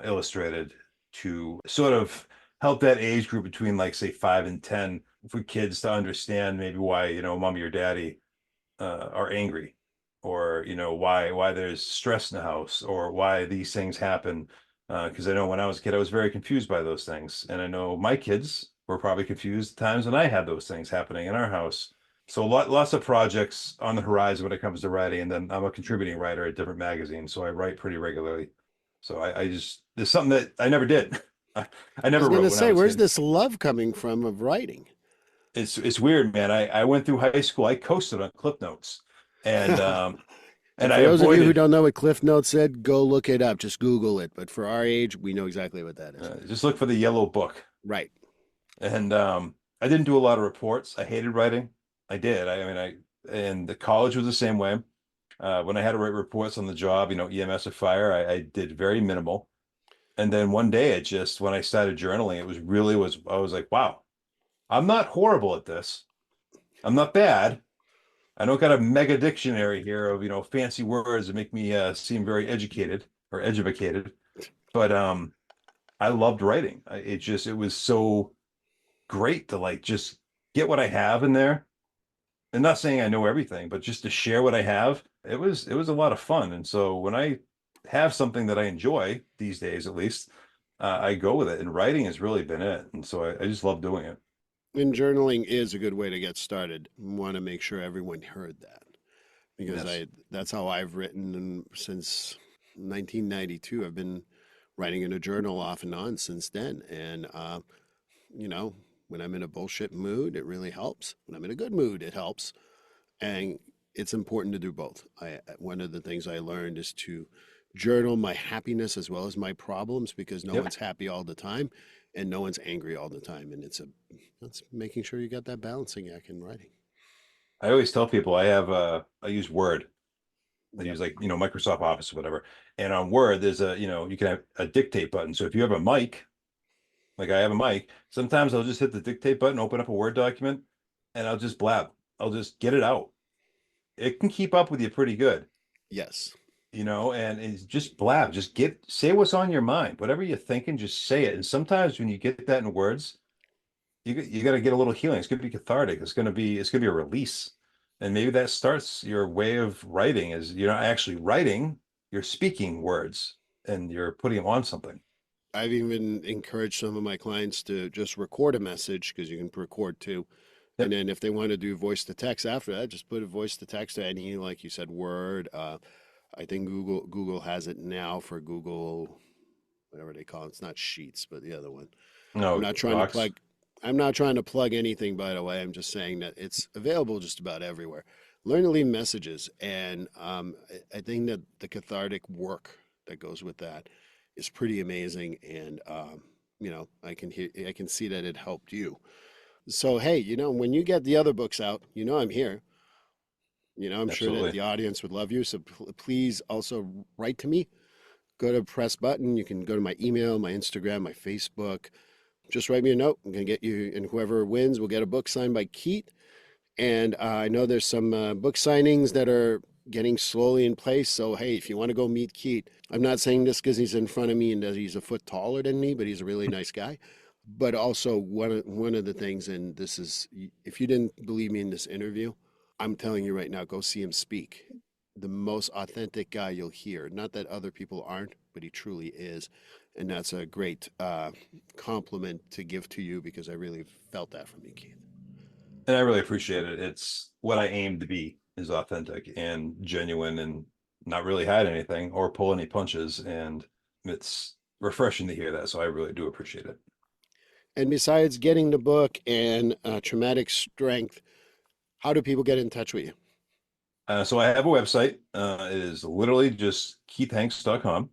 illustrated to sort of help that age group between, like, say, 5 and 10, for kids to understand maybe why mommy or daddy are angry, or why there's stress in the house, or why these things happen. Because I know when I was a kid, I was very confused by those things, and I know my kids were probably confused at times when I had those things happening in our house. So lots of projects on the horizon when it comes to writing, and then I'm a contributing writer at different magazines, so I write pretty regularly. So I just there's something that I never did. I I was never going wrote to when I say, was a where's kid. this love coming from of writing? It's weird, man. I went through high school. I coasted on Clip Notes, and And I for those of you who avoided. don't know what Cliff Notes said, go look it up. Just Google it. But for our age, we know exactly what that is. Just look for the yellow book. Right. And I didn't do a lot of reports. I hated writing. I did. I mean, and the college was the same way. When I had to write reports on the job, EMS or fire, I did very minimal. And then one day, when I started journaling, I was like, wow, I'm not horrible at this. I'm not bad. I don't got a mega dictionary here of fancy words that make me seem very educated or educated, but I loved writing. It was so great to, like, just get what I have in there. And not saying I know everything, but just to share what I have. It was a lot of fun. And so when I have something that I enjoy these days, at least, I go with it. And writing has really been it. And so I just love doing it. And journaling is a good way to get started. Want to make sure everyone heard that because Yes. that's how I've written since 1992. I've been writing in a journal off and on since then. And, you know, when I'm in a bullshit mood, it really helps. When I'm in a good mood, it helps. And it's important to do both. One of the things I learned is to journal my happiness as well as my problems because no Yep. one's happy all the time and no one's angry all the time. And it's making sure you got that balancing act in writing. I always tell people I use Word. I Yep. use, like, Microsoft Office or whatever. And on Word, there's you can have a dictate button. So if you have a mic, like I have a mic, sometimes I'll just hit the dictate button, open up a Word document, and I'll just blab. I'll just get it out. It can keep up with you pretty good, Yes. and it's just blab. Just say what's on your mind. Whatever you're thinking, just say it. And sometimes when you get that in words, you got to get a little healing. It's going to be cathartic. It's going to be a release. And maybe that starts your way of writing, is you're not actually writing, you're speaking words and you're putting them on something. I've even encouraged some of my clients to just record a message because you can record too. And Yep. then if they want to do voice to text after that, just put a voice to text to any, like you said, word. I think Google has it now for Google, whatever they call it. It's not Sheets, but the other one. I'm No, not trying to Docs. plug. I'm not trying to plug anything, by the way. I'm just saying that it's available just about everywhere. Learn to leave messages, and I think that the cathartic work that goes with that is pretty amazing. And I can see that it helped you. So hey, when you get the other books out, I'm here. I'm sure that Absolutely. the audience would love you. So please also write to me. Go to press button. You can go to my email, my Instagram, my Facebook. Just write me a note. I'm going to get you, and whoever wins will get a book signed by Keith. And I know there's some book signings that are getting slowly in place. So, hey, if you want to go meet Keith, I'm not saying this because he's in front of me and that he's a foot taller than me, but he's a really nice guy. But also, one of the things, and this is, if you didn't believe me in this interview, I'm telling you right now, go see him speak. The most authentic guy you'll hear. Not that other people aren't, but he truly is. And that's a great compliment to give to you because I really felt that from you, Keith. And I really appreciate it. It's what I aim to be, is authentic and genuine and not really hide anything or pull any punches. And it's refreshing to hear that. So I really do appreciate it. And besides getting the book and traumatic strength, how do people get in touch with you? So I have a website. It is literally just keithhanks.com.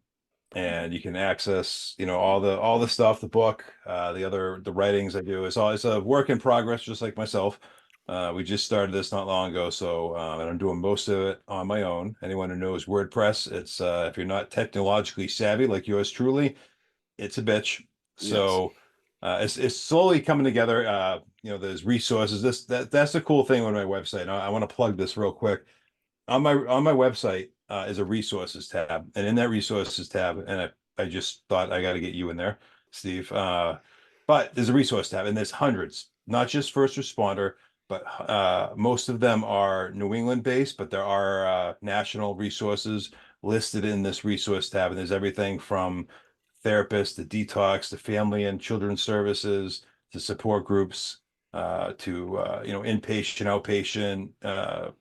And you can access, all the stuff, the book, the writings I do. It's a work in progress, just like myself. We just started this not long ago, so and I'm doing most of it on my own. Anyone who knows WordPress, it's if you're not technologically savvy like yours truly, it's a bitch. Yes. So it's slowly coming together. There's resources. That's the cool thing on my website. I want to plug this real quick. On my website is a resources tab, and in that resources tab, and I just thought I got to get you in there, Steve. But there's a resource tab, and there's hundreds, not just first responder, but most of them are New England based, but there are national resources listed in this resource tab, and there's everything from therapists to detox to family and children's services to support groups to inpatient, outpatient.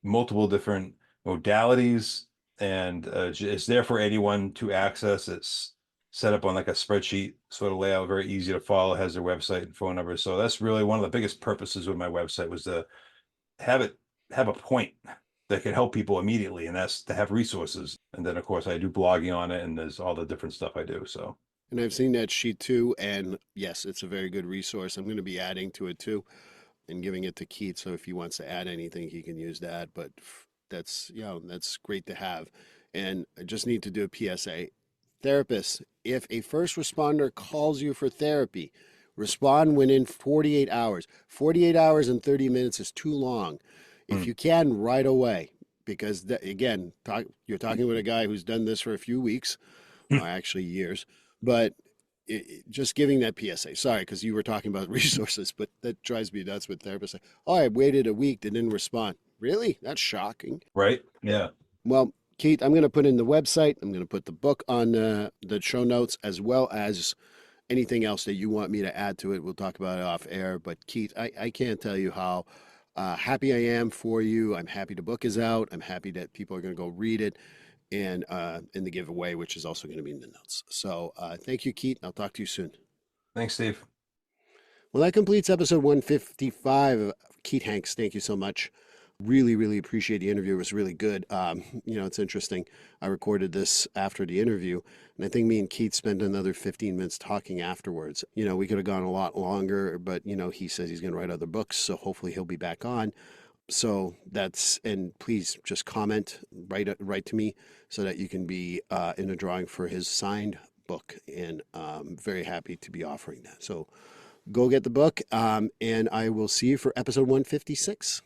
Multiple different modalities, and it's there for anyone to access. It's set up on like a spreadsheet sort of layout, very easy to follow, has their website and phone number. So that's really one of the biggest purposes with my website, was to have a point that could help people immediately, and that's to have resources. And then of course I do blogging on it, and there's all the different stuff I do. So And I've seen that sheet too. And yes, it's a very good resource. I'm going to be adding to it too and giving it to Keith. So if he wants to add anything, he can use that. But that's great to have. And I just need to do a PSA. Therapists, if a first responder calls you for therapy, respond within 48 hours. 48 hours and 30 minutes is too long. If you can, right away, because you're talking with a guy who's done this for a few weeks, or actually years, but just giving that PSA. Sorry, because you were talking about resources, but that drives me nuts with therapists. Like, oh, I waited a week, they didn't respond. Really? That's shocking. right, yeah. Well, Keith, I'm going to put in the website. I'm going to put the book on the show notes, as well as anything else that you want me to add to it. We'll talk about it off air. But Keith, I can't tell you how happy I am for you. I'm happy the book is out. I'm happy that people are going to go read it, and in the giveaway, which is also going to be in the notes. So thank you, Keith. I'll talk to you soon. Thanks, Steve. Well, that completes episode 155 of Keith Hanks. Thank you so much. Really, really appreciate the interview. It was really good. It's interesting. I recorded this after the interview, and I think me and Keith spent another 15 minutes talking afterwards. We could have gone a lot longer, but, he says he's going to write other books, so hopefully he'll be back on. So and please just comment, write to me so that you can be in a drawing for his signed book. And I'm very happy to be offering that. So go get the book, and I will see you for episode 156.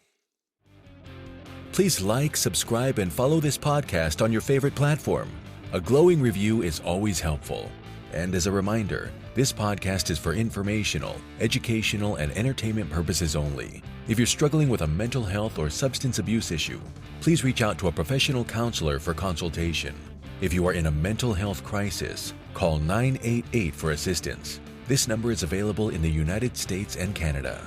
Please like, subscribe, and follow this podcast on your favorite platform. A glowing review is always helpful. And as a reminder, this podcast is for informational, educational, and entertainment purposes only. If you're struggling with a mental health or substance abuse issue, please reach out to a professional counselor for consultation. If you are in a mental health crisis, call 988 for assistance. This number is available in the United States and Canada.